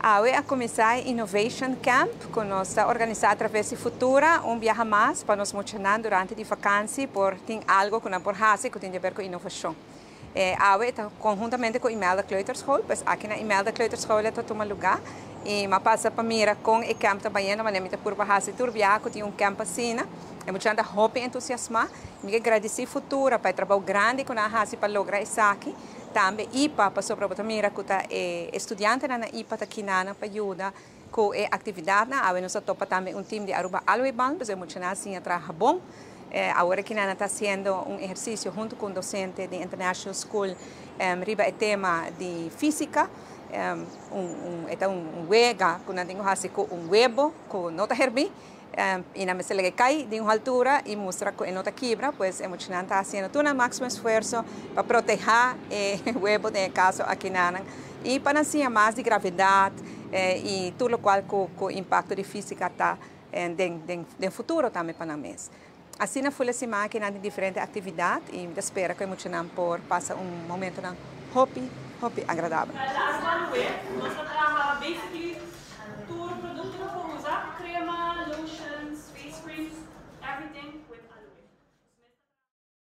Hoy a começar Innovation Camp, que nós está organizado através de Futura, viaje mais para nos motivar durante a vacância, por ter algo que não por fazer, que tem a ver com inovação. Hoy está conjuntamente com a Imelda Kleuterschool, pois aqui na Imelda Kleuterschool está tomando lugar, e me passa para mira com o camp também, mas nem por fazer tur viaje, que tem camp assim, é muito gente hobby entusiasmar, me agradecer Futura para o trabalho grande que nós fazemos para lograr isso aqui. Também IPA passou para a mira que estudante na IPA aqui na para ajudar com a atividade na nós topa também time de Aruba Alweban, pois é muito assim a trabalho bom. Agora que nana está fazendo exercício junto com docente de International School riba o tema de física. Então wega que nós temos com webo com nota herbi. E na mesa que cai de uma altura e mostra que não está quebra, pues emocionante está fazendo todo o máximo esforço para proteger o webo de caso aqui na e para assim mais de gravidade e tudo o qual com impacto de física está no futuro também para nós. Assim na folha se máquina de diferentes atividades e espero que emocionante por passar momento hobby agradável. Nós trabalhamos basically